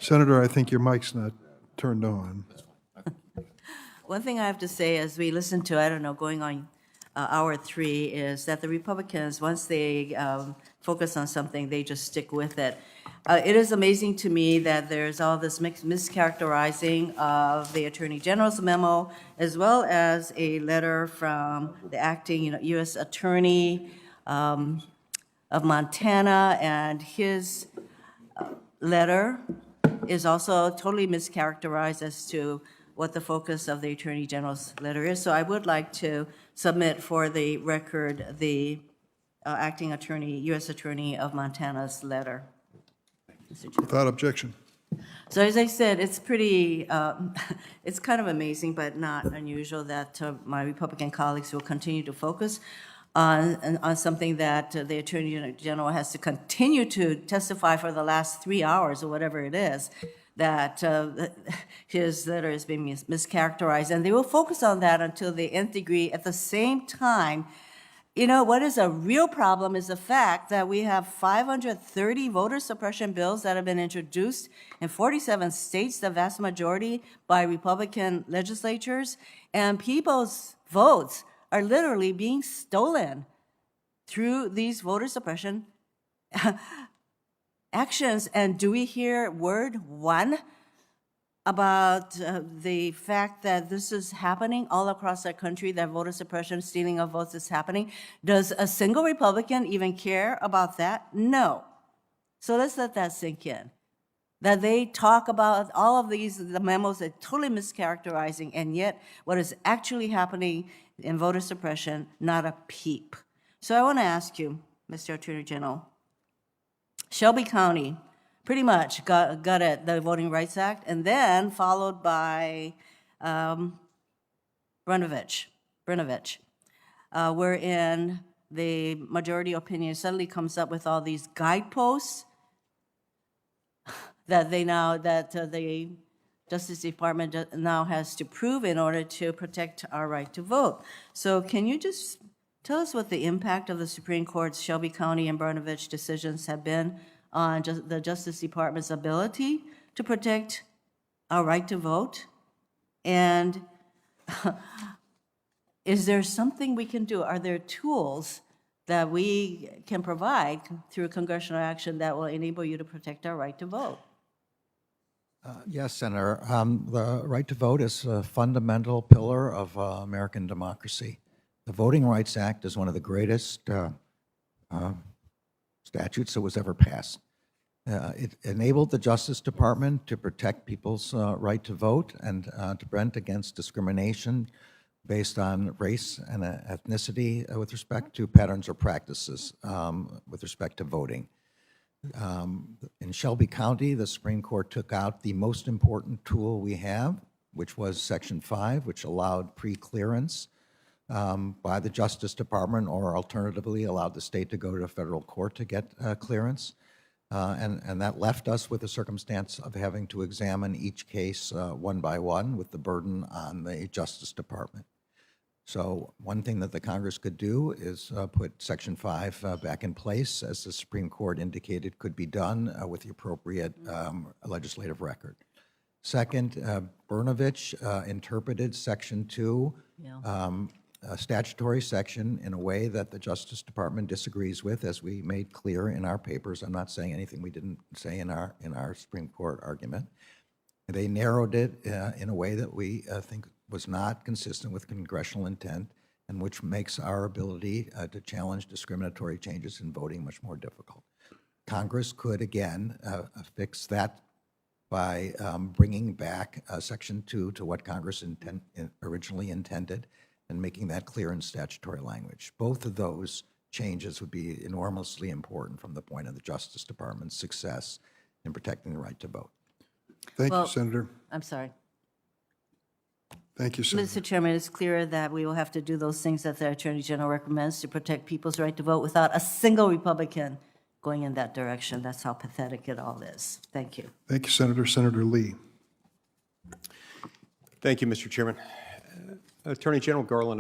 Senator, I think your mic's not turned on. One thing I have to say as we listen to, I don't know, going on hour 3, is that the Republicans, once they focus on something, they just stick with it. It is amazing to me that there's all this mischaracterizing of the Attorney General's memo, as well as a letter from the acting, U.S. Attorney of Montana, and his letter is also totally mischaracterized as to what the focus of the Attorney General's letter is. So I would like to submit for the record the acting attorney, U.S. Attorney of Montana's letter. Mr. Chair. Without objection. So as I said, it's pretty, it's kind of amazing, but not unusual that my Republican colleagues will continue to focus on something that the Attorney General has to continue to testify for the last 3 hours or whatever it is, that his letter is being mischaracterized. And they will focus on that until the nth degree. At the same time, what is a real problem is the fact that we have 530 voter suppression bills that have been introduced in 47 states, the vast majority by Republican legislatures, and people's votes are literally being stolen through these voter suppression actions. And do we hear word one about the fact that this is happening all across our country, that voter suppression, stealing of votes is happening? Does a single Republican even care about that? No. So let's let that sink in. That they talk about all of the memos that are totally mischaracterizing, and yet what is actually happening in voter suppression, not a peep. So I want to ask you, Mr. Attorney General, Shelby County pretty much gutted the Voting Rights Act, and then followed by Brnovich, wherein the majority opinion suddenly comes up with all these guideposts that the Justice Department now has to prove in order to protect our right to vote. So can you just tell us what the impact of the Supreme Court's Shelby County and Brnovich decisions have been on the Justice Department's ability to protect our right to vote? And is there something we can do? Are there tools that we can provide through congressional action that will enable you to protect our right to vote? Yes, Senator. The right to vote is a fundamental pillar of American democracy. The Voting Rights Act is one of the greatest statutes that was ever passed. It enabled the Justice Department to protect people's right to vote and to prevent against discrimination based on race and ethnicity with respect to patterns or practices with respect to voting. In Shelby County, the Supreme Court took out the most important tool we have, which was Section 5, which allowed pre-clearance by the Justice Department, or alternatively allowed the state to go to a federal court to get clearance. And that left us with the circumstance of having to examine each case one by one, with the burden on the Justice Department. So one thing that the Congress could do is put Section 5 back in place, as the Supreme Court indicated could be done with the appropriate legislative record. Second, Brnovich interpreted Section 2, a statutory section, in a way that the Justice Department disagrees with, as we made clear in our papers. I'm not saying anything we didn't say in our Supreme Court argument. They narrowed it in a way that we think was not consistent with congressional intent, and which makes our ability to challenge discriminatory changes in voting much more difficult. Congress could, again, fix that by bringing back Section 2 to what Congress originally intended, and making that clear in statutory language. Both of those changes would be enormously important from the point of the Justice Department's success in protecting the right to vote. Thank Well, you, Senator. I'm sorry. Thank you, Senator. Mr. Chairman, it's clear that we will have to do those things that the Attorney General recommends to protect people's right to vote without a single Republican going in that direction. That's how pathetic it all is. Thank you. Thank you, Senator. Senator Lee. Thank you, Mr. Chairman. Attorney General Garland,